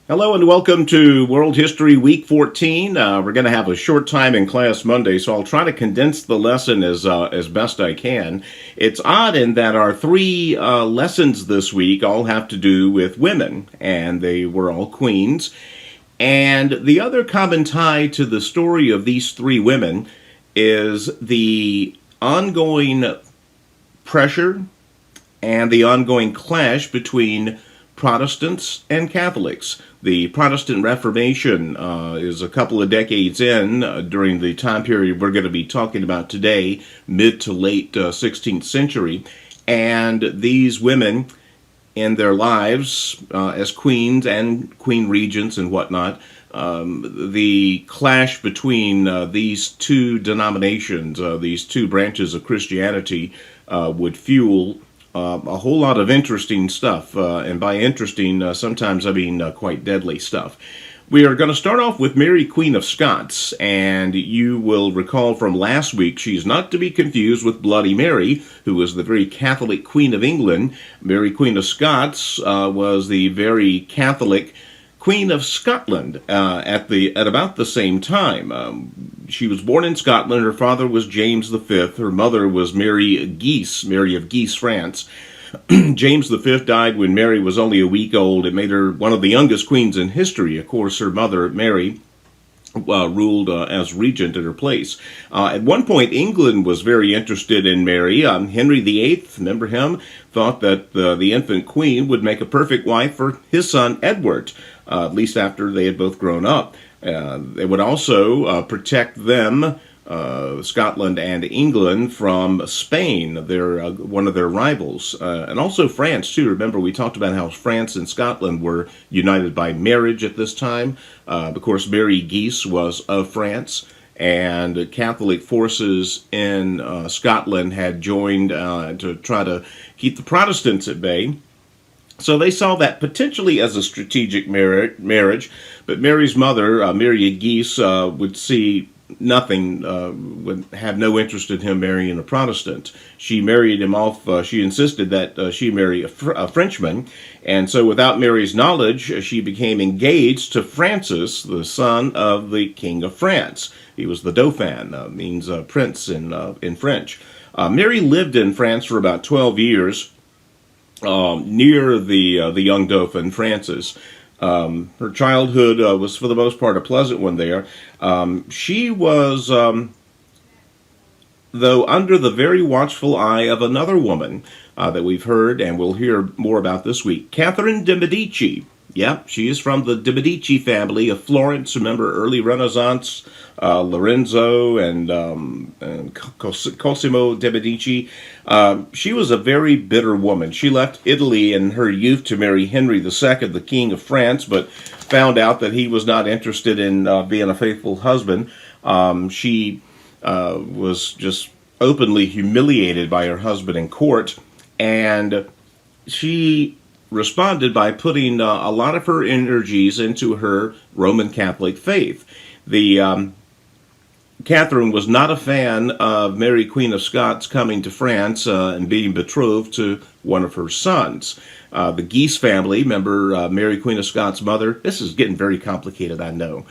Hello and welcome to World History Week 14. We're going to have a short time in class Monday, so I'll try to condense the lesson as best I can. It's odd in that our three lessons this week all have to do with women, and they were all queens. And the other common tie to the story of these three women is the ongoing pressure and the ongoing clash between Protestants and Catholics. The Protestant Reformation is a couple of decades in during the time period we're going to be talking about today, mid to late 16th century. And these women, in their lives as queens and queen regents and whatnot, the clash between these two denominations, these two branches of Christianity, would fuel a whole lot of interesting stuff, and by interesting, sometimes I mean quite deadly stuff. We are going to start off with Mary, Queen of Scots, and you will recall from last week, she's not to be confused with Bloody Mary, who was the very Catholic Queen of England. Mary, Queen of Scots, was the very Catholic Queen of Scotland at about the same time. She was born in Scotland. Her father was James V. Her mother was Mary Guise, Mary of Guise, France. James V died when Mary was only a week old. It made her one of the youngest queens in history. Of course, her mother, Mary, ruled as regent in her place. At one point, England was very interested in Mary. Henry VIII, remember him, thought that the infant queen would make a perfect wife for his son Edward, at least after they had both grown up. They would also protect them, Scotland and England, from Spain, one of their rivals, and also France too. Remember, we talked about how France and Scotland were united by marriage at this time. Of course, Mary Guise was of France, and Catholic forces in Scotland had joined to try to keep the Protestants at bay. So they saw that potentially as a strategic marriage, but Mary's mother, Mary Guise, would see nothing, would have no interest in him marrying a Protestant. She married him off, she insisted that she marry a Frenchman, and so without Mary's knowledge, she became engaged to Francis, the son of the King of France. He was the Dauphin, means prince in French. Mary lived in France for about 12 years, near the young Dauphin, Francis. Her childhood was, for the most part, a pleasant one there. She was, though, under the very watchful eye of another woman that we've heard and we'll hear more about this week, Catherine de' Medici. Yep, she is from the de' Medici family of Florence. Remember, early Renaissance, Lorenzo and Cosimo de' Medici. She was a very bitter woman. She left Italy in her youth to marry Henry II, the King of France, but found out that he was not interested in being a faithful husband. She was just openly humiliated by her husband in court, and she responded by putting a lot of her energies into her Roman Catholic faith. Catherine was not a fan of Mary, Queen of Scots, coming to France and being betrothed to one of her sons. The Guise family, remember Mary, Queen of Scots' mother? This is getting very complicated, I know.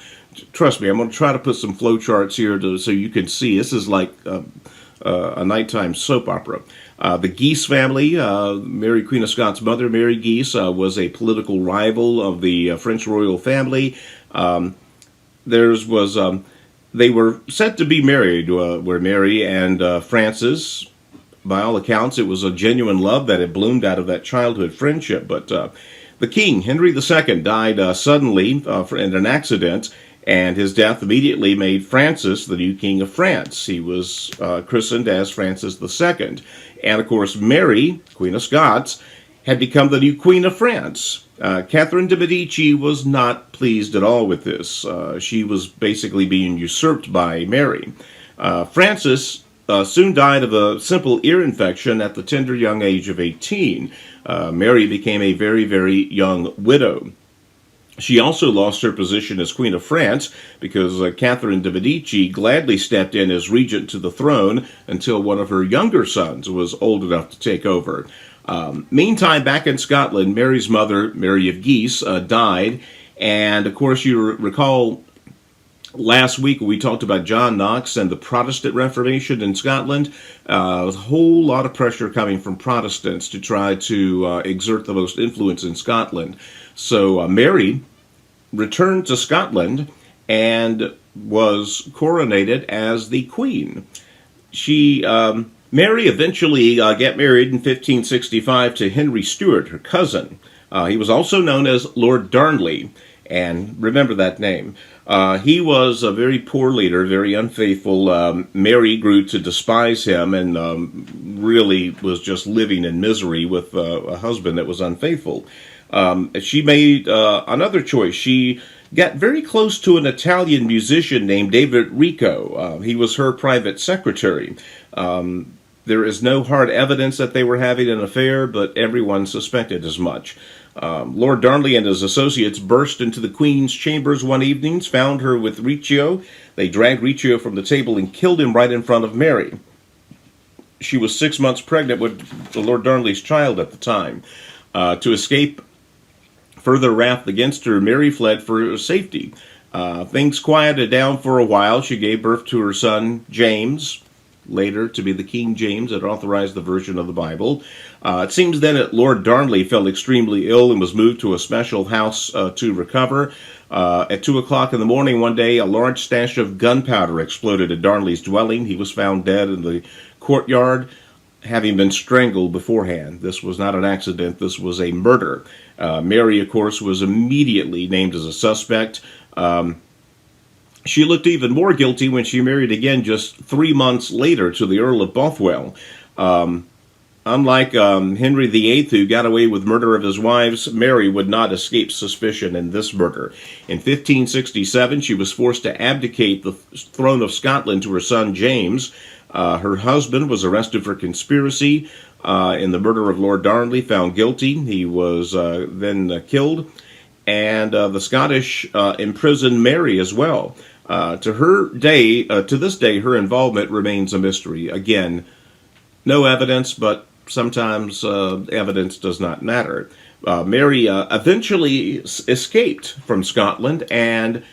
Trust me, I'm going to try to put some flowcharts here so you can see. This is like a nighttime soap opera. The Guise family, Mary, Queen of Scots' mother, Mary Guise, was a political rival of the French royal family. They were said to be married, were Mary and Francis. By all accounts, it was a genuine love that had bloomed out of that childhood friendship. But the king, Henry II, died suddenly in an accident, and his death immediately made Francis the new king of France. He was christened as Francis II. And, of course, Mary, Queen of Scots, had become the new Queen of France. Catherine de' Medici was not pleased at all with this. She was basically being usurped by Mary. Francis soon died of a simple ear infection at the tender young age of 18. Mary became a very, very young widow. She also lost her position as Queen of France because Catherine de' Medici gladly stepped in as regent to the throne until one of her younger sons was old enough to take over. Meantime, back in Scotland, Mary's mother, Mary of Guise, died, And of course, you recall last week we talked about John Knox and the Protestant Reformation in Scotland. A whole lot of pressure coming from Protestants to try to exert the most influence in Scotland. So Mary returned to Scotland and was coronated as the queen. Mary eventually got married in 1565 to Henry Stuart, her cousin. He was also known as Lord Darnley, and remember that name. He was a very poor leader, very unfaithful. Mary grew to despise him and really was just living in misery with a husband that was unfaithful. She made another choice. She got very close to an Italian musician named David Rico. He was her private secretary. There is no hard evidence that they were having an affair, but everyone suspected as much. Lord Darnley and his associates burst into the Queen's chambers one evening, found her with Riccio. They dragged Riccio from the table and killed him right in front of Mary. She was 6 months pregnant with Lord Darnley's child at the time. To escape further wrath against her, Mary fled for safety. Things quieted down for a while. She gave birth to her son, James, later to be the King James that authorized the version of the Bible. It seems then that Lord Darnley fell extremely ill and was moved to a special house to recover. At 2 o'clock in the morning one day, a large stash of gunpowder exploded at Darnley's dwelling. He was found dead in the courtyard, having been strangled beforehand. This was not an accident. This was a murder. Mary, of course, was immediately named as a suspect. She looked even more guilty when she married again just 3 months later to the Earl of Bothwell. Unlike Henry VIII, who got away with murder of his wives, Mary would not escape suspicion in this murder. In 1567, she was forced to abdicate the throne of Scotland to her son James. Her husband was arrested for conspiracy in the murder of Lord Darnley, found guilty. He was then killed. And the Scottish imprisoned Mary as well. To this day, her involvement remains a mystery. Again, no evidence, but sometimes evidence does not matter. Mary eventually escaped from Scotland, and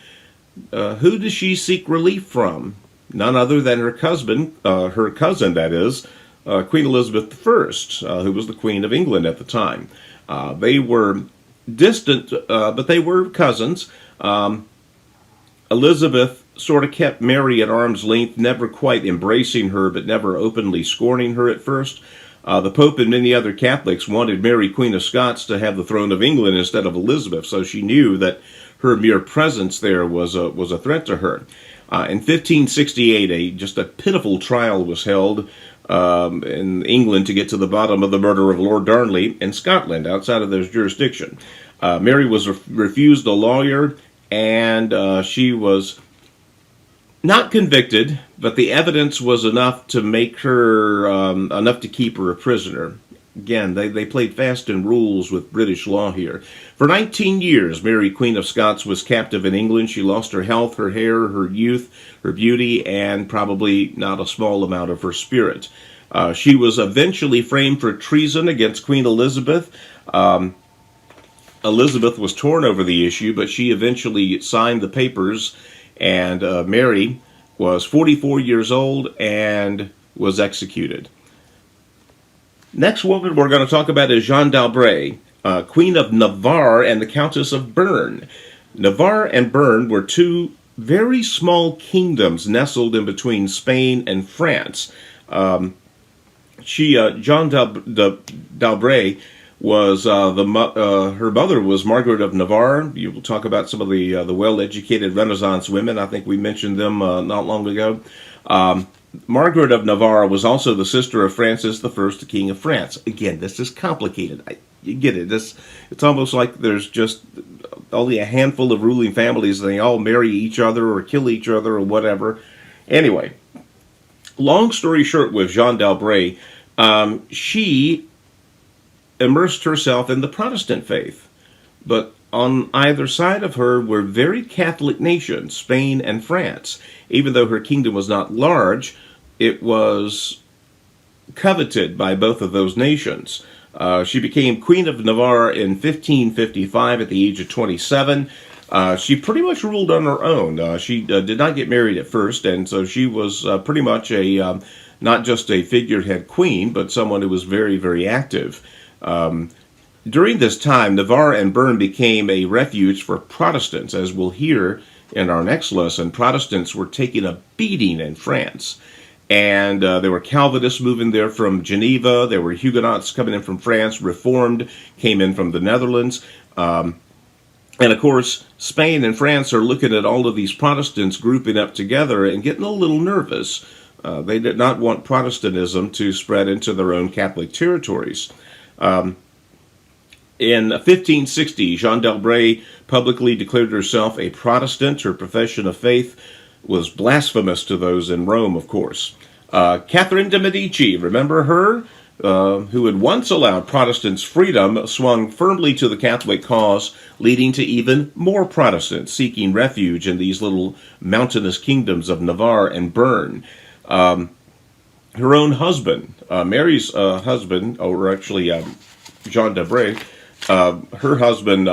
who does she seek relief from? None other than her cousin, that is, Queen Elizabeth I, who was the Queen of England at the time. They were distant, but they were cousins. Elizabeth sort of kept Mary at arm's length, never quite embracing her, but never openly scorning her at first. The Pope and many other Catholics wanted Mary, Queen of Scots, to have the throne of England instead of Elizabeth, so she knew that her mere presence there was a threat to her. In 1568, just a pitiful trial was held in England to get to the bottom of the murder of Lord Darnley in Scotland, outside of their jurisdiction. Mary was refused a lawyer, and she was not convicted, but the evidence was enough to make her, enough to keep her a prisoner. Again, they played fast and rules with British law here. For 19 years, Mary, Queen of Scots, was captive in England. She lost her health, her hair, her youth, her beauty, and probably not a small amount of her spirit. She was eventually framed for treason against Queen Elizabeth. Elizabeth was torn over the issue, but she eventually signed the papers, and Mary was 44 years old and was executed. Next woman we're going to talk about is Jeanne d'Albret, Queen of Navarre and the Countess of Bern. Navarre and Bern were two very small kingdoms nestled in between Spain and France. Jeanne d'Albret was her mother was Margaret of Navarre. You will talk about some of the well-educated Renaissance women. I think we mentioned them not long ago. Margaret of Navarre was also the sister of Francis I, the King of France. Again, this is complicated. You get it. It's almost like there's just only a handful of ruling families, and they all marry each other or kill each other or whatever. Anyway, long story short with Jeanne d'Albret, she immersed herself in the Protestant faith. But on either side of her were very Catholic nations, Spain and France. Even though her kingdom was not large, it was coveted by both of those nations. She became Queen of Navarre in 1555 at the age of 27. She pretty much ruled on her own. She did not get married at first, and so she was pretty much a not just a figurehead queen, but someone who was very, very active. During this time, Navarre and Bern became a refuge for Protestants. As we'll hear in our next lesson, Protestants were taking a beating in France. And there were Calvinists moving there from Geneva. There were Huguenots coming in from France. Reformed came in from the Netherlands. And of course, Spain and France are looking at all of these Protestants grouping up together and getting a little nervous. They did not want Protestantism to spread into their own Catholic territories. In 1560, Jeanne d'Albret publicly declared herself a Protestant. Her profession of faith was blasphemous to those in Rome, of course. Catherine de' Medici, remember her? Who had once allowed Protestants freedom, swung firmly to the Catholic cause, leading to even more Protestants seeking refuge in these little mountainous kingdoms of Navarre and Bern. Her own husband, Mary's husband, or actually Jeanne d'Albret, her husband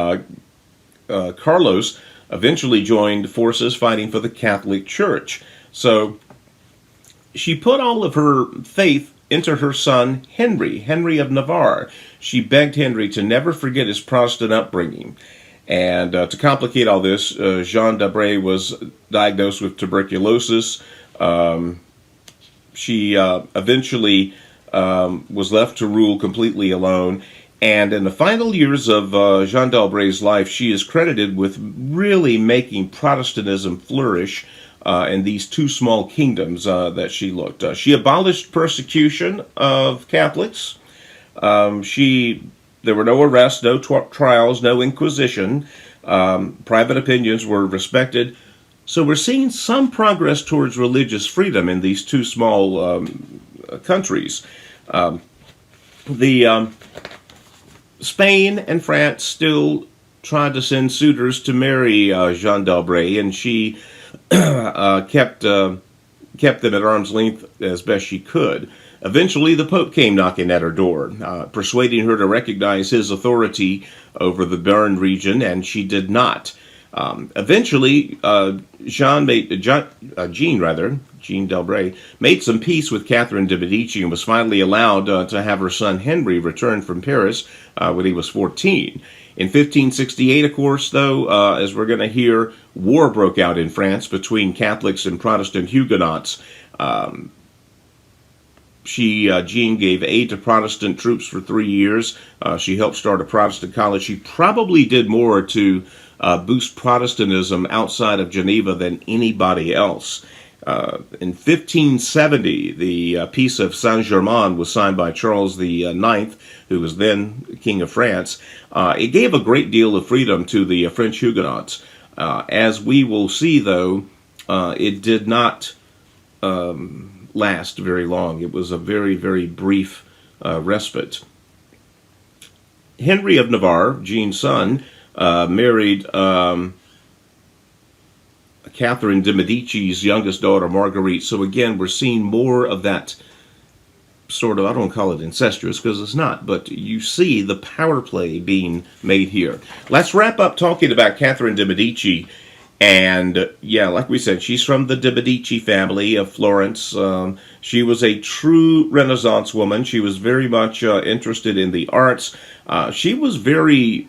Carlos eventually joined forces fighting for the Catholic Church. So she put all of her faith into her son Henry of Navarre. She begged Henry to never forget his Protestant upbringing. And to complicate all this, Jeanne d'Albret was diagnosed with tuberculosis. She eventually was left to rule completely alone. And in the final years of Jeanne d'Albret's life, she is credited with really making Protestantism flourish in these two small kingdoms that she looked. She abolished persecution of Catholics. There were no arrests, no trials, no inquisition. Private opinions were respected. So we're seeing some progress towards religious freedom in these two small countries. Spain and France still tried to send suitors to marry Jeanne d'Albret, and she kept them at arm's length as best she could. Eventually, the Pope came knocking at her door, persuading her to recognize his authority over the Bern region, and she did not. Eventually, Jeanne d'Albret made some peace with Catherine de' Medici and was finally allowed to have her son Henry return from Paris when he was 14. In 1568, of course, though, as we're going to hear, war broke out in France between Catholics and Protestant Huguenots. Jeanne gave aid to Protestant troops for 3 years. She helped start a Protestant college. She probably did more to boost Protestantism outside of Geneva than anybody else. In 1570, the Peace of Saint-Germain was signed by Charles IX, who was then King of France. It gave a great deal of freedom to the French Huguenots. As we will see, though, it did not last very long. It was a very, very brief respite. Henry of Navarre, Jeanne's son, married Catherine de' Medici's youngest daughter, Marguerite. So again, we're seeing more of that sort of, I don't call it incestuous because it's not, but you see the power play being made here. Let's wrap up talking about Catherine de' Medici. And yeah, like we said, she's from the de' Medici family of Florence. She was a true Renaissance woman. She was very much interested in the arts. She was very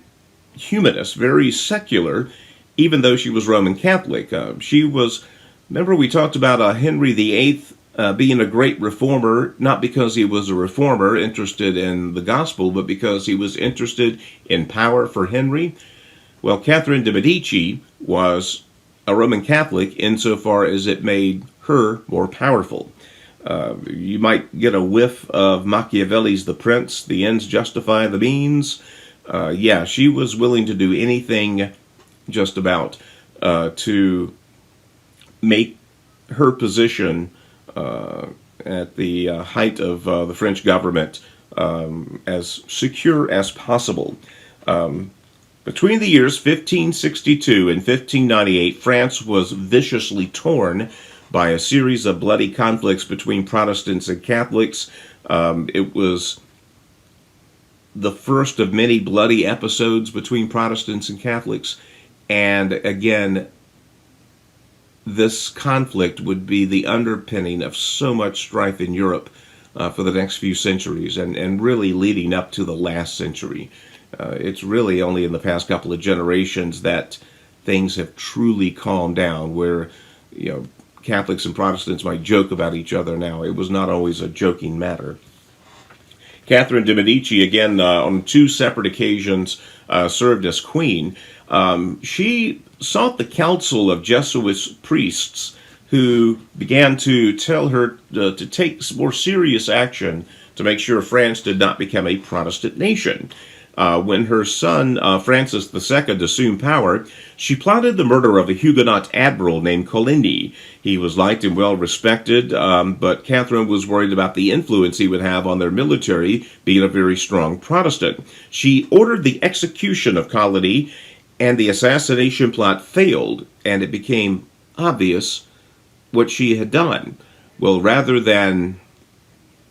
humanist, very secular, even though she was Roman Catholic. Remember we talked about Henry VIII being a great reformer, not because he was a reformer interested in the gospel, but because he was interested in power for Henry. Well, Catherine de' Medici was a Roman Catholic insofar as it made her more powerful. You might get a whiff of Machiavelli's The Prince, the ends justify the means. Yeah, she was willing to do anything just about to make her position at the height of the French government as secure as possible. Between the years 1562 and 1598, France was viciously torn by a series of bloody conflicts between Protestants and Catholics. It was the first of many bloody episodes between Protestants and Catholics. And again, this conflict would be the underpinning of so much strife in Europe for the next few centuries, and really leading up to the last century. It's really only in the past couple of generations that things have truly calmed down, where Catholics and Protestants might joke about each other now. It was not always a joking matter. Catherine de' Medici, again, on two separate occasions, served as queen. She sought the counsel of Jesuit priests who began to tell her to take more serious action to make sure France did not become a Protestant nation. When her son, Francis II, assumed power, she plotted the murder of a Huguenot admiral named Coligny. He was liked and well respected, but Catherine was worried about the influence he would have on their military, being a very strong Protestant. She ordered the execution of Coligny, and the assassination plot failed, and it became obvious what she had done. Well, rather than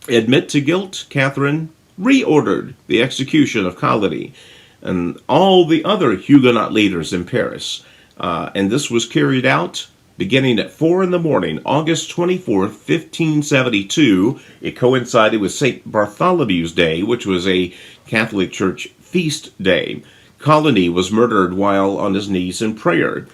admit to guilt, Catherine reordered the execution of Coligny and all the other Huguenot leaders in Paris. And this was carried out beginning at 4 in the morning, August 24th, 1572. It coincided with St. Bartholomew's Day, which was a Catholic Church feast day. Coligny was murdered while on his knees in prayer.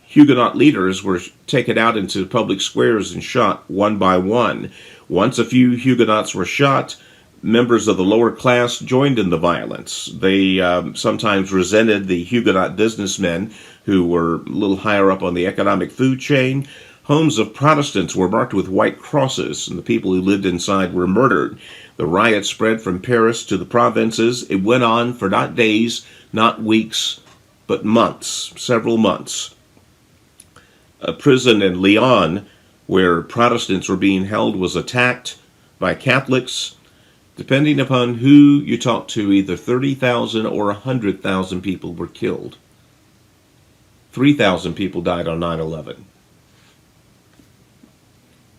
Huguenot leaders were taken out into public squares and shot one by one. Once a few Huguenots were shot, members of the lower class joined in the violence. They sometimes resented the Huguenot businessmen who were a little higher up on the economic food chain. Homes of Protestants were marked with white crosses, and the people who lived inside were murdered. The riot spread from Paris to the provinces. It went on for not days, not weeks, but months, several months. A prison in Lyon, where Protestants were being held, was attacked by Catholics. Depending upon who you talk to, either 30,000 or 100,000 people were killed. 3,000 people died on 9/11.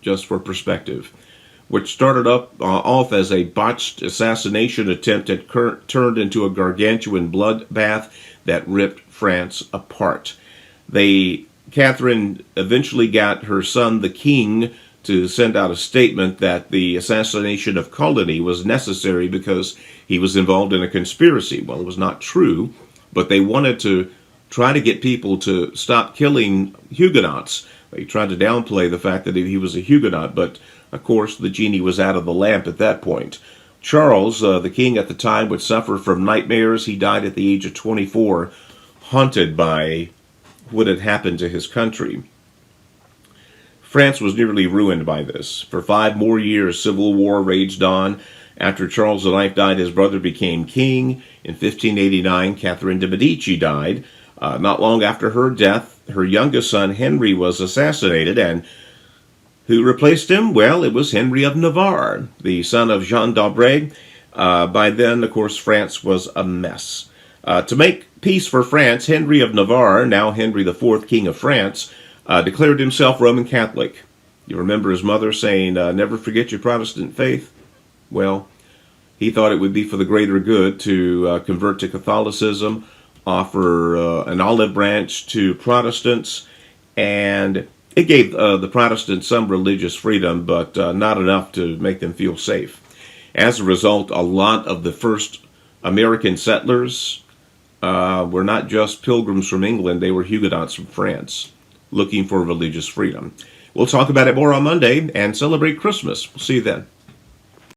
Just for perspective. Which started off as a botched assassination attempt had turned into a gargantuan bloodbath that ripped France apart. Catherine eventually got her son, the king, to send out a statement that the assassination of Coligny was necessary because he was involved in a conspiracy. Well, it was not true, but they wanted to try to get people to stop killing Huguenots. They tried to downplay the fact that he was a Huguenot, but of course the genie was out of the lamp at that point. Charles, the king at the time, would suffer from nightmares. He died at the age of 24, haunted by what had happened to his country. France was nearly ruined by this. For 5 more years, civil war raged on. After Charles IX died, his brother became king. In 1589, Catherine de' Medici died. Not long after her death, her youngest son, Henry, was assassinated, and who replaced him? Well, it was Henry of Navarre, the son of Jean d'Albret. By then, of course, France was a mess. To make peace for France, Henry of Navarre, now Henry IV, King of France, declared himself Roman Catholic. You remember his mother saying, never forget your Protestant faith? Well, he thought it would be for the greater good to convert to Catholicism, offer an olive branch to Protestants, and it gave the Protestants some religious freedom, but not enough to make them feel safe. As a result, a lot of the first American settlers were not just pilgrims from England, they were Huguenots from France, looking for religious freedom. We'll talk about it more on Monday and celebrate Christmas. We'll see you then.